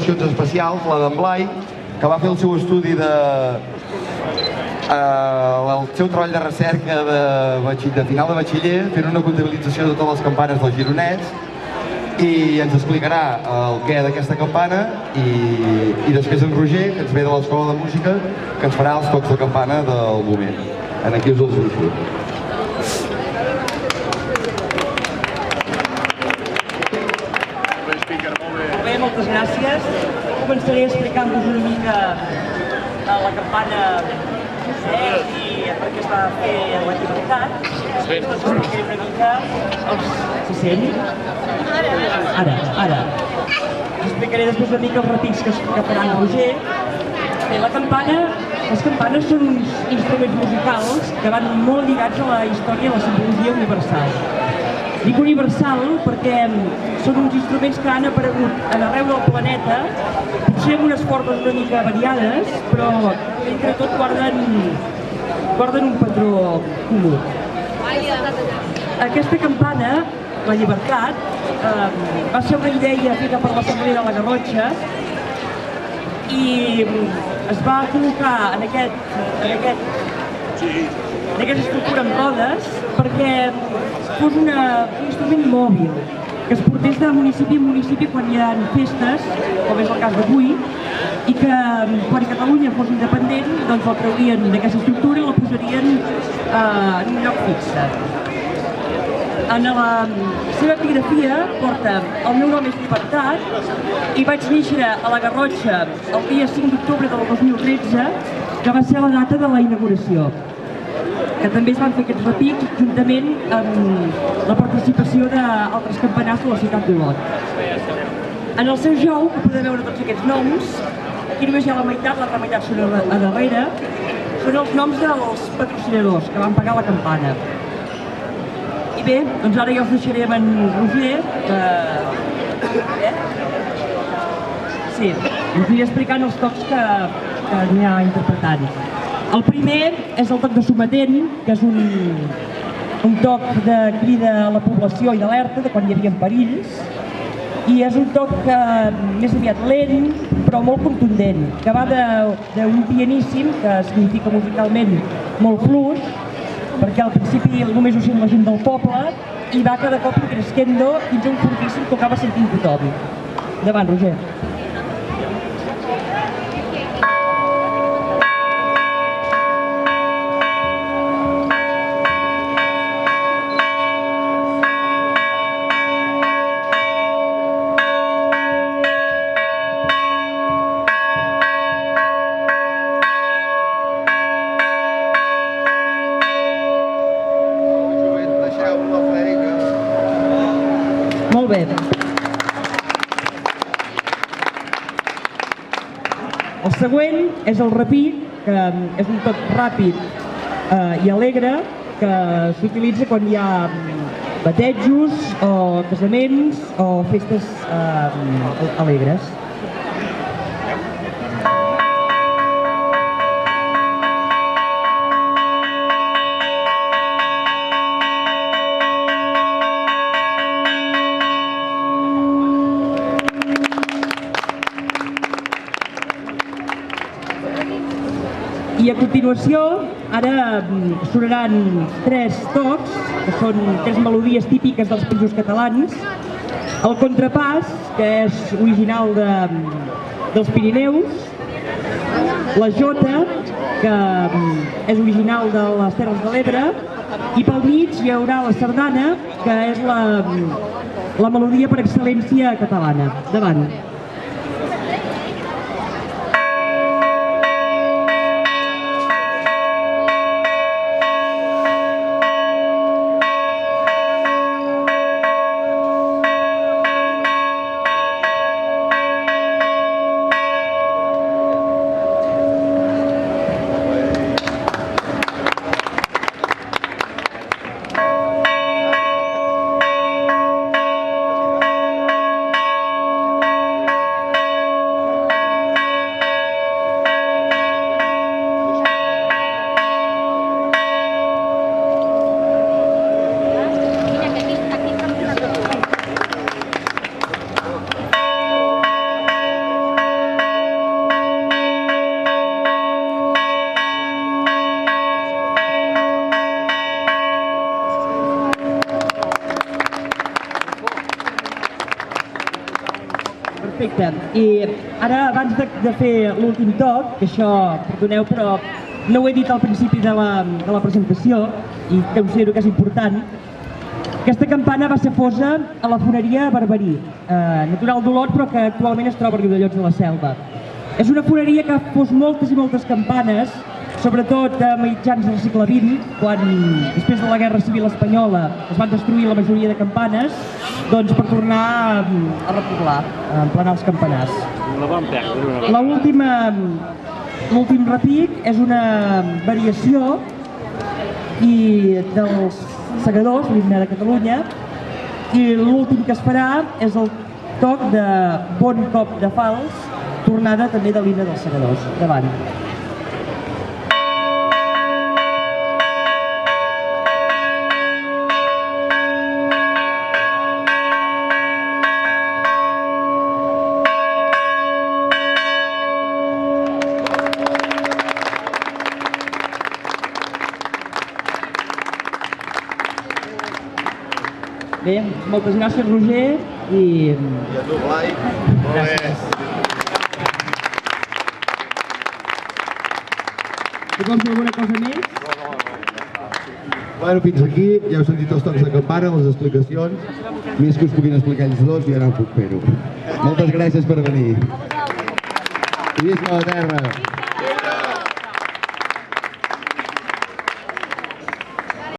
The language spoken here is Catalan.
mencions especials, la d'en Blai, que va fer el seu estudi de... el seu treball de recerca de final de batxiller, fent una comptabilització de totes les campanes del Gironès, i ens explicarà el què d'aquesta campana, i després en Roger, que ens ve de l'Escola de Música, que ens farà els tocs de campana del moment. Aquí us els deixo. Bé, moltes gràcies. Començaré explicant-vos una mica la campana i per què es va fer la llibertat. Després us explicaré una mica se sent? Ara. Us explicaré després una mica els repics que farà en Roger. Bé, les campanes són uns instruments musicals que van molt lligats a la història i a la simbologia universal. Dic universal perquè són uns instruments que han aparegut arreu del planeta, potser amb unes formes una mica variades, però entre tot guarden un patró comú. Aquesta campana, la llibertat, va ser una idea feta per l'Assemblea de la Garrotxa i es va col·locar en aquesta estructura amb rodes perquè fos un instrument mòbil que es portés de municipi en municipi quan hi ha festes, com és el cas d'avui, i que quan Catalunya fos independent doncs el treurien d'aquesta estructura i la posarien en un lloc fixe. En la seva epigrafia porta el meu nom és Llibertat i vaig néixer a la Garrotxa el dia 5 d'octubre del 2013, que va ser la data de la inauguració, que també es van fer aquests repics juntament amb la participació d'altres campanars de la ciutat d'Olot. En el seu jou, que podeu veure tots aquests noms, aquí només hi ha la meitat, l'altra meitat són a darrere, són els noms dels patrocinadors que van pagar la campana. I bé, doncs ara ja us deixaré amb en Roger, Sí, us aniré explicant els tocs que n'hi ha interpretant. El primer és el toc de sometent, que és un toc de crida a la població i d'alerta de quan hi havia perills, i és un toc més aviat lent, però molt contundent, que va d'un pianíssim, que significa musicalment molt fluix, perquè al principi només ho sent la gent del poble, i va cada cop crescendo fins a un fortíssim que acaba sentint tothom. Endavant, Roger. Molt bé. El següent és el repic, que és un toc ràpid i alegre, que s'utilitza quan hi ha batejos o casaments o festes alegres. I a continuació, ara sonaran tres tocs, que són tres melodies típiques dels països catalans. El contrapàs, que és original dels Pirineus. La jota, que és original de les Terres de l'Ebre. I pel mig hi haurà la sardana, que és la melodia per excel·lència catalana. Endavant. Perfecte. I ara, abans de fer l'últim toc, que això, perdoneu, però no ho he dit al principi de la presentació, i considero que és important, aquesta campana va ser fosa a la foneria Barberí, natural d'Olot, però que actualment es troba a Riudellots de la Selva. És una foneria que ha fos moltes i moltes campanes, sobretot a mitjans del segle XX, quan després de la Guerra Civil Espanyola es van destruir la majoria de campanes, doncs per tornar a repoblar, a emplenar els campanars. L'últim repic és una variació dels segadors, l'himne de Catalunya, i l'últim que es farà és el toc de Bon cop de fals, tornada també de l'himne dels segadors. Davant. Bé, moltes gràcies, Roger, i a tu, Blai. gràcies. Vols dir alguna cosa més? Bueno, fins aquí, ja heu sentit els tocs de campana, les explicacions. Més que us puguin explicar ells dos, ja no puc fer-ho. Moltes gràcies per venir. Visca la terra!